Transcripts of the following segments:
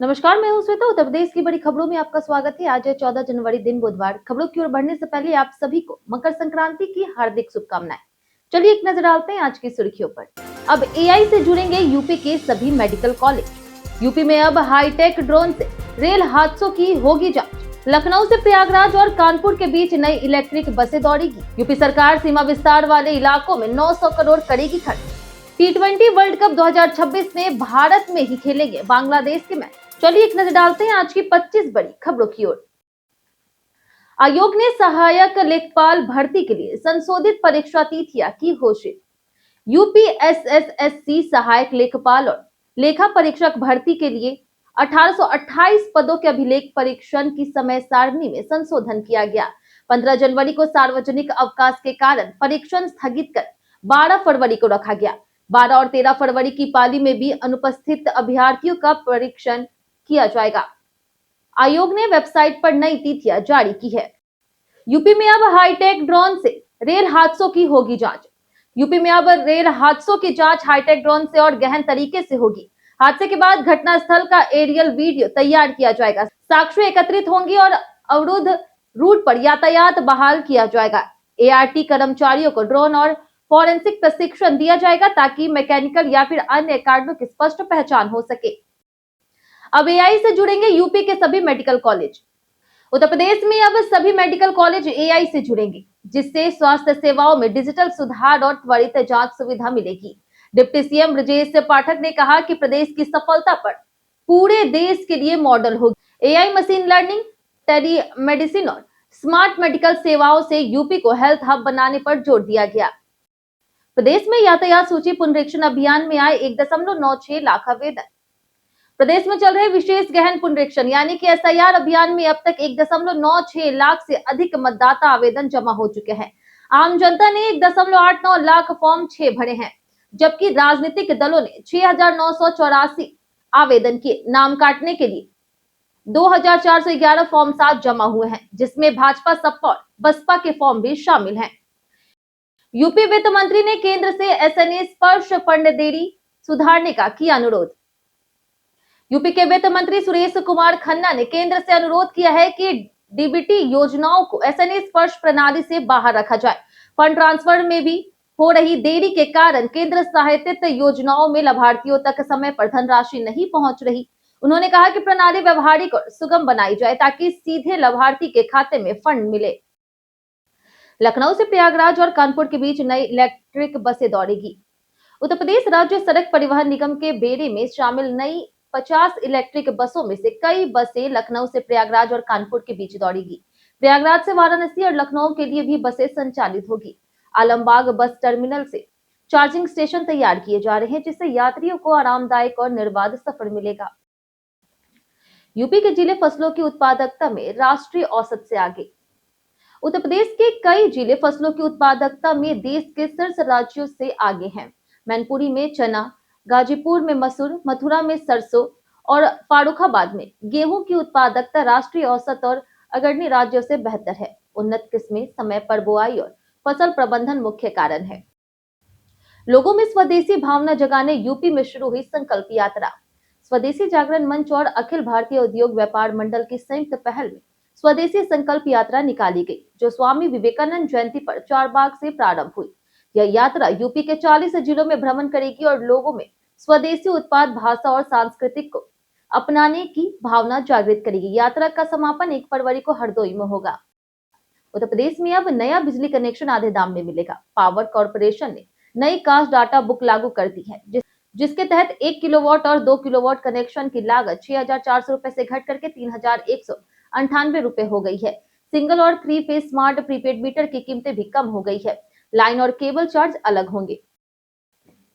नमस्कार, मैं हूं श्वेता। उत्तर प्रदेश की बड़ी खबरों में आपका स्वागत है। आज है 14 जनवरी, दिन बुधवार। खबरों की ओर बढ़ने से पहले आप सभी को मकर संक्रांति की हार्दिक शुभकामनाएं। चलिए एक नजर डालते हैं आज की सुर्खियों पर। अब एआई से जुड़ेंगे यूपी के सभी मेडिकल कॉलेज। यूपी में अब हाईटेक ड्रोन से रेल हादसों की होगी जांच। लखनऊ से प्रयागराज और कानपुर के बीच नई इलेक्ट्रिक बसें दौड़ेगी। यूपी सरकार सीमा विस्तार वाले इलाकों में 900 करोड़ करेगी खर्च। T20 वर्ल्ड कप 2026 में भारत में ही खेलेंगे बांग्लादेश के मैच। चलिए एक नजर डालते हैं आज की 25 बड़ी खबरों की ओर। आयोग ने सहायक लेखपाल भर्ती के लिए संशोधित परीक्षा तिथियां की घोषित। यूपीएसएसएससी सहायक लेखपाल और लेखा परीक्षक भर्ती के लिए 1828 पदों के अभिलेख परीक्षण की समय सारणी में संशोधन किया गया। 15 जनवरी को सार्वजनिक अवकाश के कारण परीक्षण स्थगित कर 12 फरवरी को रखा गया। 12 और 13 फरवरी की पाली में भी अनुपस्थित अभ्यर्थियों का परीक्षण किया जाएगा। आयोग ने वेबसाइट पर नई तिथियां जारी की है। यूपी में अब हाईटेक ड्रोन से रेल हादसों की होगी जांच। यूपी में अब रेल हादसों की जांच हाईटेक ड्रोन से और गहन तरीके से होगी। हादसे के बाद घटनास्थल का एरियल वीडियो तैयार किया जाएगा। साक्ष्य एकत्रित होंगी और अवरुद्ध रूट पर यातायात बहाल किया जाएगा। एआरटी कर्मचारियों को ड्रोन और फॉरेंसिक प्रशिक्षण दिया जाएगा ताकि मैकेनिकल या फिर अन्य कारणों की स्पष्ट पहचान हो सके। अब एआई से जुड़ेंगे यूपी के सभी मेडिकल कॉलेज। उत्तर प्रदेश में अब सभी मेडिकल कॉलेज एआई से जुड़ेंगे, जिससे स्वास्थ्य सेवाओं में डिजिटल सुधार और त्वरित जांच सुविधा मिलेगी। डिप्टी सीएम ब्रजेश पाठक ने कहा कि प्रदेश की सफलता पर पूरे देश के लिए मॉडल होगी। AI, machine learning, tele medicine और स्मार्ट मेडिकल सेवाओं से यूपी को हेल्थ हब बनाने पर जोर दिया गया। प्रदेश में यातायात सूची पुनरीक्षण अभियान में आए 1.96 लाख आवेदन। प्रदेश में चल रहे विशेष गहन पुनरीक्षण यानी कि एसआईआर अभियान में अब तक 1.96 लाख से अधिक मतदाता आवेदन जमा हो चुके हैं। आम जनता ने 1.89 लाख फॉर्म 6 भरे हैं, जबकि राजनीतिक दलों ने 6,984 आवेदन किए। नाम काटने के लिए 2,411 फॉर्म 7 जमा हुए हैं, जिसमें भाजपा, सपा और बसपा के फॉर्म भी शामिल हैं। यूपी वित्त मंत्री ने केंद्र से एसएनए स्पर्श फंड देरी सुधारने का किया अनुरोध। यूपी के वित्त मंत्री सुरेश कुमार खन्ना ने केंद्र से अनुरोध किया है कि डीबीटी योजनाओं को एसएनए स्पर्श प्रणाली से बाहर रखा जाए। फंड ट्रांसफर में भी हो रही देरी के कारण केंद्र सहायतित योजनाओं में लाभार्थियों तक समय पर धनराशि नहीं पहुंच रही। उन्होंने कहा कि प्रणाली व्यवहारिक और सुगम बनाई जाए ताकि सीधे लाभार्थी के खाते में फंड मिले। लखनऊ से प्रयागराज और कानपुर के बीच नई इलेक्ट्रिक बसें दौड़ेगी। उत्तर प्रदेश राज्य सड़क परिवहन निगम के बेड़े में शामिल नई 50 इलेक्ट्रिक बसों में से कई बसें लखनऊ से प्रयागराज और कानपुर के बीच दौड़ेगी। प्रयागराज से वाराणसी और लखनऊ के लिए भी बसें संचालित होगी। आलमबाग बस टर्मिनल से चार्जिंग स्टेशन तैयार किए जा रहे हैं, जिससे यात्रियों को आरामदायक और निर्बाध सफर मिलेगा। यूपी के जिले फसलों की उत्पादकता में राष्ट्रीय औसत से आगे। उत्तर प्रदेश के कई जिले फसलों की उत्पादकता में देश के शीर्ष राज्यों से आगे हैं। मैनपुरी में चना, गाजीपुर में मसूर, मथुरा में सरसों और फारुखाबाद में गेहूं की उत्पादकता राष्ट्रीय औसत और अग्रणी राज्यों से बेहतर है। उन्नत किस्में, समय पर बुआई और फसल प्रबंधन मुख्य कारण है। लोगों में स्वदेशी भावना जगाने यूपी में शुरू हुई संकल्प यात्रा। स्वदेशी जागरण मंच और अखिल भारतीय उद्योग व्यापार मंडल की संयुक्त पहल में स्वदेशी संकल्प यात्रा निकाली गई, जो स्वामी विवेकानंद जयंती पर चारबाग से प्रारंभ हुई। यह यात्रा यूपी के 40 जिलों में भ्रमण करेगी और लोगों में स्वदेशी उत्पाद, भाषा और सांस्कृतिक को अपनाने की भावना जागृत करेगी। यात्रा का समापन 1 फरवरी को हरदोई में होगा। उत्तर प्रदेश में अब नया बिजली कनेक्शन आधे दाम में मिलेगा। पावर कॉर्पोरेशन ने नई कास्ट डाटा बुक लागू कर दी है, जिसके तहत 1 किलोवाट और 2 किलोवाट कनेक्शन की लागत 6,400 रुपए से घट करके 3,198 रुपए हो गई है। सिंगल और 3 फेज स्मार्ट प्रीपेड मीटर की कीमतें भी कम हो गई है। लाइन और केबल चार्ज अलग होंगे।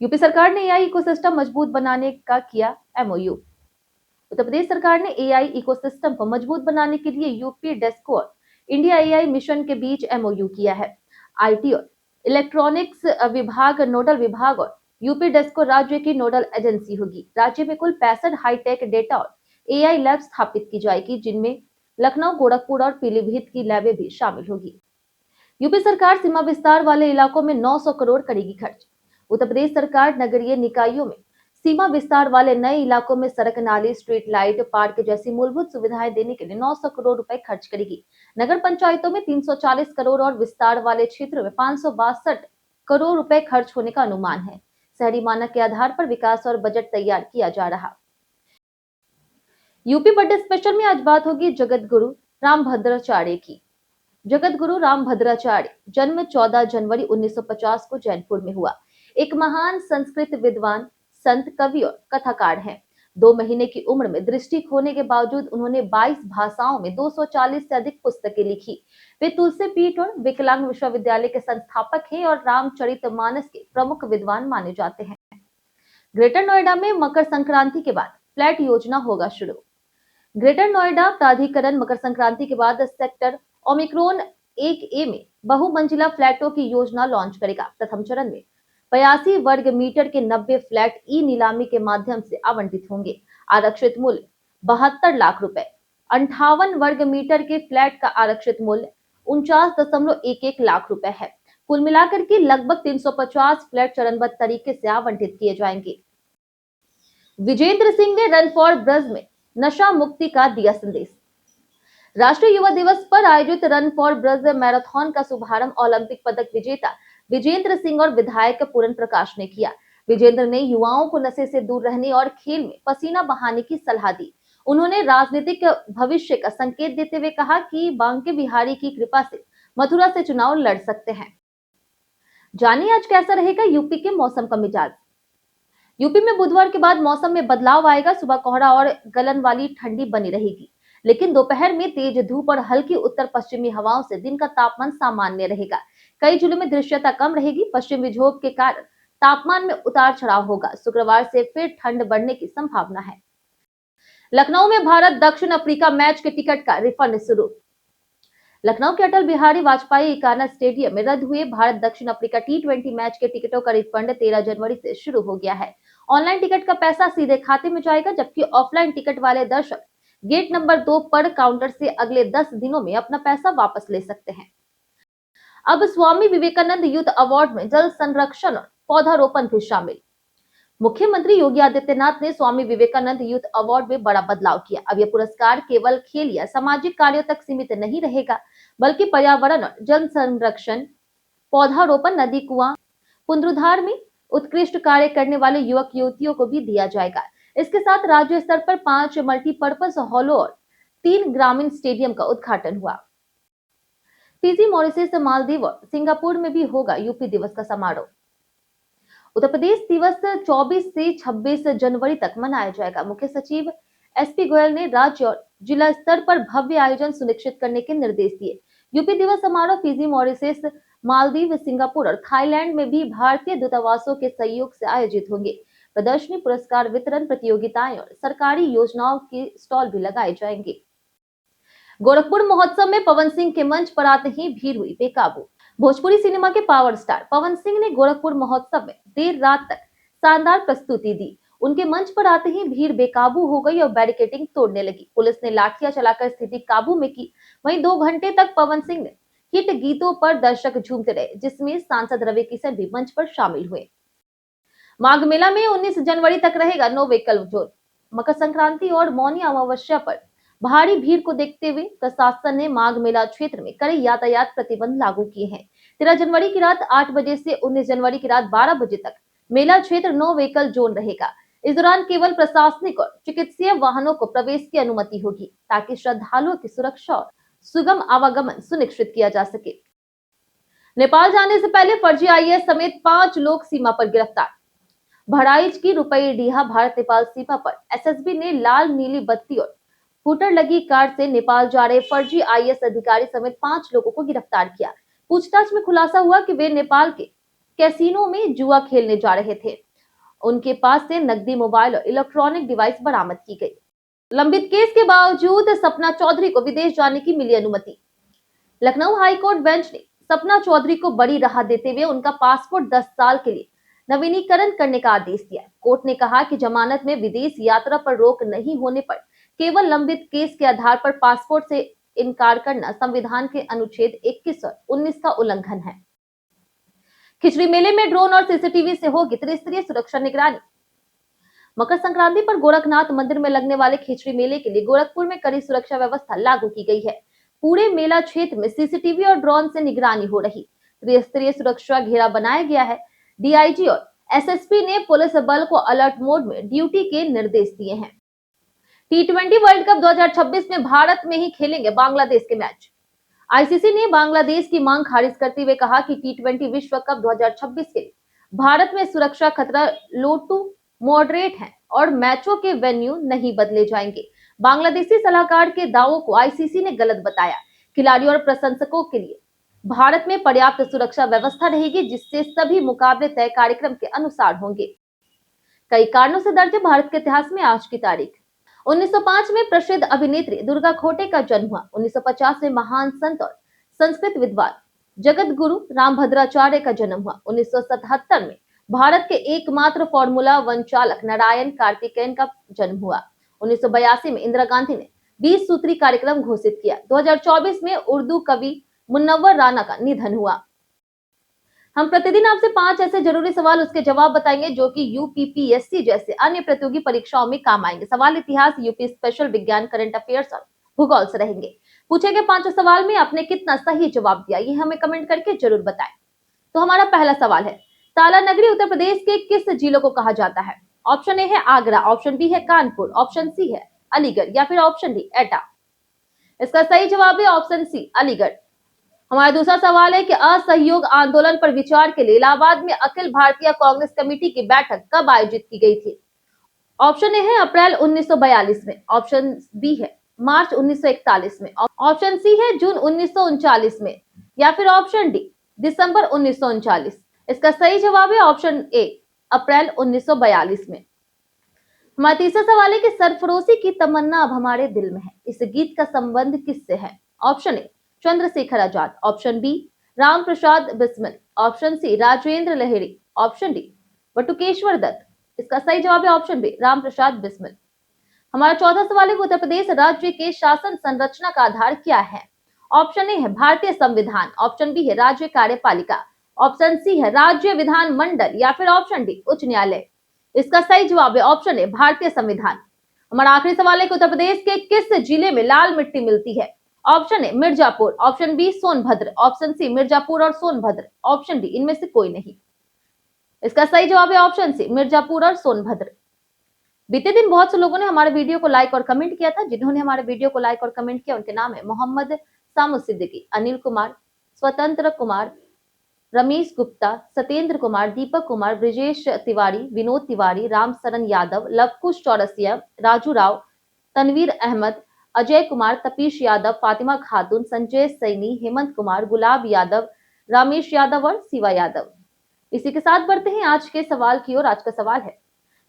यूपी सरकार ने एआई इकोसिस्टम मजबूत बनाने का किया एमओयू। उत्तर प्रदेश सरकार ने एआई इकोसिस्टम को मजबूत बनाने के लिए यूपी डेस्को और इंडिया एआई मिशन के बीच एमओयू किया है। आईटी और इलेक्ट्रॉनिक्स विभाग नोडल विभाग और यूपी डेस्को राज्य की नोडल एजेंसी होगी। राज्य में कुल 65 हाईटेक डेटा और एआई लैब स्थापित की जाएगी, जिनमें लखनऊ, गोरखपुर और पीलीभीत की लैबें भी शामिल होगी। यूपी सरकार सीमा विस्तार वाले इलाकों में 900 करोड़ करेगी खर्च। उत्तर प्रदेश सरकार नगरीय निकायों में सीमा विस्तार वाले नए इलाकों में सड़क, नाली, स्ट्रीट लाइट, पार्क जैसी मूलभूत सुविधाएं देने के लिए 900 करोड़ रुपए खर्च करेगी। नगर पंचायतों में 340 करोड़ और विस्तार वाले क्षेत्रों में 562 करोड़ रुपए खर्च होने का अनुमान है। शहरी मानक के आधार पर विकास और बजट तैयार किया जा रहा। यूपी बर्थडे स्पेशल में आज बात होगी जगत गुरु रामभद्राचार्य की। जगत गुरु रामभद्राचार्य जन्म 14 जनवरी 1950 को जैनपुर में हुआ। एक महान संस्कृत विद्वान, संत, कवि और कथाकार हैं। 2 महीने की उम्र में दृष्टि खोने के बावजूद उन्होंने 22 भाषाओं में 240 से अधिक पुस्तकें लिखी। वे तुलसीपीठ और विकलांग विश्वविद्यालय के संस्थापक हैं और रामचरितमानस के प्रमुख विद्वान माने जाते हैं। ग्रेटर नोएडा में मकर संक्रांति के बाद फ्लैट योजना होगा शुरू। ग्रेटर नोएडा प्राधिकरण मकर संक्रांति के बाद सेक्टर ओमिक्रॉन 1A में बहुमंजिला फ्लैटों की योजना लॉन्च करेगा। प्रथम चरण में 82 वर्ग मीटर के 90 फ्लैट ई नीलामी के माध्यम से आवंटित होंगे। आरक्षित मूल्य 72 लाख रुपए। 58 वर्ग मीटर के फ्लैट का आरक्षित मूल्य 49.11 लाख रुपए है। कुल मिलाकर के लगभग 350 फ्लैट चरणबद्ध तरीके से आवंटित किए जाएंगे। विजेंद्र सिंह ने रन फॉर ब्रज में नशा मुक्ति का दिया संदेश। राष्ट्रीय युवा दिवस पर आयोजित रन फॉर ब्रज मैराथन का शुभारंभ ओलंपिक पदक विजेता विजेंद्र सिंह और विधायक पूरन प्रकाश ने किया। विजेंद्र ने युवाओं को नशे से दूर रहने और खेल में पसीना बहाने की सलाह दी। उन्होंने राजनीतिक भविष्य का संकेत देते हुए कहा कि बांके बिहारी की कृपा से मथुरा से चुनाव लड़ सकते हैं। जानिए आज कैसा रहेगा यूपी के मौसम का मिजाज। यूपी में बुधवार के बाद मौसम में बदलाव आएगा। सुबह कोहरा और गलन वाली ठंडी बनी रहेगी, लेकिन दोपहर में तेज धूप और हल्की उत्तर पश्चिमी हवाओं से दिन का तापमान सामान्य रहेगा। कई जिलों में दृश्यता कम रहेगी। पश्चिमी विक्षोभ के कारण तापमान में उतार चढ़ाव होगा। शुक्रवार से फिर ठंड बढ़ने की संभावना है। लखनऊ में भारत दक्षिण अफ्रीका मैच के टिकट का रिफंड शुरू। लखनऊ के अटल बिहारी वाजपेयी इकाना स्टेडियम में रद्द हुए भारत दक्षिण अफ्रीका T20 मैच के टिकटों का रिफंड 13 जनवरी से शुरू हो गया है। ऑनलाइन टिकट का पैसा सीधे खाते में जाएगा, जबकि ऑफलाइन टिकट वाले दर्शक गेट नंबर 2 पर काउंटर से अगले 10 दिनों में अपना पैसा वापस ले सकते हैं। अब स्वामी विवेकानंद यूथ अवार्ड में जल संरक्षण और पौधारोपण भी शामिल। मुख्यमंत्री योगी आदित्यनाथ ने स्वामी विवेकानंद यूथ अवार्ड में बड़ा बदलाव किया। अब यह पुरस्कार केवल खेल या सामाजिक कार्यों तक सीमित नहीं रहेगा, बल्कि पर्यावरण और जल संरक्षण, पौधारोपण, नदी कुआं पुनरुद्धार में उत्कृष्ट कार्य करने वाले युवक युवतियों को भी दिया जाएगा। इसके साथ राज्य स्तर पर 5 मल्टीपर्पज हॉलों और 3 ग्रामीण स्टेडियम का उद्घाटन हुआ। फिजी, मॉरिशस, मालदीव और सिंगापुर में भी होगा यूपी दिवस का समारोह। उत्तर प्रदेश दिवस 24 से 26 जनवरी तक मनाया जाएगा। मुख्य सचिव SP गोयल ने राज्य और जिला स्तर पर भव्य आयोजन सुनिश्चित करने के निर्देश दिए। यूपी दिवस समारोह फिजी, मॉरिशस, मालदीव, सिंगापुर और थाईलैंड में भी भारतीय दूतावासों के सहयोग से आयोजित होंगे। प्रदर्शनी, पुरस्कार वितरण प्रतियोगिताएं और सरकारी योजनाओं के स्टॉल भी लगाए जाएंगे। गोरखपुर महोत्सव में पवन सिंह के मंच पर आते ही भीड़ हुई बेकाबू। भोजपुरी सिनेमा के पावर स्टार पवन सिंह ने गोरखपुर महोत्सव में देर रात तक शानदार प्रस्तुति दी। उनके मंच पर आते ही भीड़ बेकाबू हो गई और बैरिकेडिंग तोड़ने लगी। पुलिस ने लाठियां चलाकर स्थिति काबू में की। वहीं 2 घंटे तक पवन सिंह ने हिट गीतों पर दर्शक झूमते रहे, जिसमें सांसद रवि किशन भी मंच पर शामिल हुए। माघ मेला में 19 जनवरी तक रहेगा no vehicle zone. Makar Sankranti और मौनी अमावस्या पर भारी भीड़ को देखते हुए प्रशासन ने माघ मेला क्षेत्र में कड़े यातायात प्रतिबंध लागू किए हैं। 13 जनवरी की रात 8 बजे से 19 जनवरी की रात 12 बजे तक मेला क्षेत्र नो व्हीकल जोन रहेगा। इस दौरान केवल प्रशासनिक और चिकित्सीय वाहनों को प्रवेश की अनुमति होगी, ताकि श्रद्धालुओं की सुरक्षा और सुगम आवागमन सुनिश्चित किया जा सके। नेपाल जाने से पहले फर्जी IAS समेत 5 लोग सीमा पर गिरफ्तार। बहराइच की रुपईडीहा भारत नेपाल सीमा पर SSB ने लाल नीली बत्ती और फूटर लगी कार से नेपाल जा रहे फर्जी IAS अधिकारी समेत 5 लोगों को गिरफ्तार किया। पूछताछ में खुलासा हुआ कि वे नेपाल के कैसीनो में जुआ खेलने जा रहे थे। उनके पास से नकदी, मोबाइल और इलेक्ट्रॉनिक डिवाइस बरामद की गई। लंबित केस के बावजूद सपना चौधरी को विदेश जाने की मिली अनुमति। लखनऊ हाईकोर्ट बेंच ने सपना चौधरी को बड़ी राहत देते हुए उनका पासपोर्ट 10 साल के लिए नवीनीकरण करने का आदेश दिया। कोर्ट ने कहा कि जमानत में विदेश यात्रा पर रोक नहीं होने पर केवल लंबित केस के आधार पर पासपोर्ट से इनकार करना संविधान के अनुच्छेद 21 और 19 का उल्लंघन है। खिचड़ी मेले में ड्रोन और CCTV से होगी त्रिस्तरीय सुरक्षा निगरानी। मकर संक्रांति पर गोरखनाथ मंदिर में लगने वाले खिचड़ी मेले के लिए गोरखपुर में कड़ी सुरक्षा व्यवस्था लागू की गई है। पूरे मेला क्षेत्र में सीसीटीवी और ड्रोन से निगरानी हो रही। त्रिस्तरीय सुरक्षा घेरा बनाया गया है। डीआईजी और एसएसपी ने पुलिस बल को अलर्ट मोड में ड्यूटी के निर्देश दिए हैं। T20 वर्ल्ड कप 2026 में भारत में ही खेलेंगे बांग्लादेश के मैच। आईसीसी ने बांग्लादेश की मांग खारिज करते हुए कहा कि T20 विश्व कप 2026 के लिए भारत में सुरक्षा खतरा लो टू मॉडरेट है और मैचों के वेन्यू नहीं बदले जाएंगे। बांग्लादेशी सलाहकार के दावों को आईसीसी ने गलत बताया। खिलाड़ियों और प्रशंसकों के लिए भारत में पर्याप्त सुरक्षा व्यवस्था रहेगी, जिससे सभी मुकाबले तय कार्यक्रम के अनुसार होंगे। कई कारणों से दर्ज है भारत के इतिहास में आज की तारीख। 1905 में प्रसिद्ध अभिनेत्री दुर्गा खोटे का जन्म हुआ। 1950 में महान संत और संस्कृत विद्वान जगत गुरु रामभद्राचार्य का जन्म हुआ। 1977 में भारत के एकमात्र फॉर्मूला 1 चालक नारायण कार्तिकेयन का जन्म हुआ। 1982 में इंदिरा गांधी ने 20 सूत्री कार्यक्रम घोषित किया। 2024 में उर्दू कवि मुन्नवर राना का निधन हुआ। हम प्रतिदिन आपसे 5 ऐसे जरूरी सवाल उसके जवाब बताएंगे जो कि यूपीपीएससी जैसे अन्य प्रतियोगी परीक्षाओं में काम आएंगे। सवाल इतिहास, यूपी स्पेशल, विज्ञान, करंट अफेयर्स और भूगोल से रहेंगे। पूछे गए 5 सवाल में आपने कितना सही जवाब दिया, ये हमें कमेंट करके जरूर बताएं। तो हमारा पहला सवाल है, ताला नगरी उत्तर प्रदेश के किस जिलों को कहा जाता है? ऑप्शन ए है आगरा, ऑप्शन बी है कानपुर, ऑप्शन सी है अलीगढ़ या फिर ऑप्शन डी एटा। इसका सही जवाब है ऑप्शन सी अलीगढ़। हमारा दूसरा सवाल है कि असहयोग आंदोलन पर विचार के लिए इलाहाबाद में अखिल भारतीय कांग्रेस कमेटी की बैठक कब आयोजित की गई थी? ऑप्शन ए है अप्रैल 1942 में, ऑप्शन बी है मार्च 1941 में, ऑप्शन सी है जून 1939 में या फिर ऑप्शन डी दिसंबर 1939। इसका सही जवाब है ऑप्शन ए अप्रैल 1942 में। हमारा तीसरा सवाल है कि सरफरोशी की तमन्ना अब हमारे दिल में है, इस गीत का संबंध किससे है? Option A Chandrashekhar Azad, option B Ram Prasad Bismil, option C Rajendra Lahiri, option D Batukeshwar Dutt. इसका सही जवाब है ऑप्शन बी राम प्रसाद बिस्मिल। हमारा चौथा सवाल है उत्तर प्रदेश राज्य के शासन संरचना का आधार क्या है? ऑप्शन ए है भारतीय संविधान, ऑप्शन बी है राज्य कार्यपालिका, ऑप्शन सी है राज्य विधान मंडल या फिर ऑप्शन डी उच्च न्यायालय। इसका सही जवाब है ऑप्शन ए भारतीय संविधान। हमारा आखिरी सवाल है कि उत्तर प्रदेश के किस जिले में लाल मिट्टी मिलती है? Option A Mirzapur, option B Sonbhadra, option C Mirzapur और सोनभद्र, ऑप्शन डी इनमें से कोई नहीं। इसका सही जवाब है ऑप्शन सी मिर्जापुर और सोनभद्र। बीते दिन बहुत से लोगों ने हमारे वीडियो को लाइक और कमेंट किया था। जिन्होंने हमारे वीडियो को लाइक और कमेंट किया उनके नाम है मोहम्मद सामू सिद्दीकी, अनिल कुमार, स्वतंत्र कुमार, रमेश गुप्ता, सत्येंद्र कुमार, दीपक कुमार, ब्रिजेश तिवारी, विनोद तिवारी, राम सरन यादव, लवकुश चौरसिया, राजू राव, तनवीर अहमद, अजय कुमार, तपीश यादव, फातिमा खातून, संजय सैनी, हेमंत कुमार, गुलाब यादव, रामेश यादव और शिवा यादव। इसी के साथ बढ़ते हैं आज के सवाल की ओर। आज का सवाल है,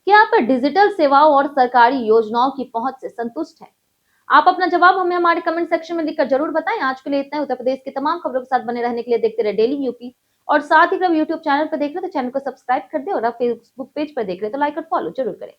क्या आप डिजिटल सेवाओं और सरकारी योजनाओं की पहुंच से संतुष्ट हैं? आप अपना जवाब हमें हमारे कमेंट सेक्शन में लिखकर जरूर बताएं। आज के लिए इतना ही। उत्तर प्रदेश की तमाम खबरों के साथ बने रहने के लिए देखते रहे डेली यूपी, और साथ ही अगर यूट्यूब चैनल पर देख रहे तो चैनल को सब्सक्राइब कर दे, और आप फेसबुक पेज पर देख रहे तो लाइक और फॉलो जरूर करें।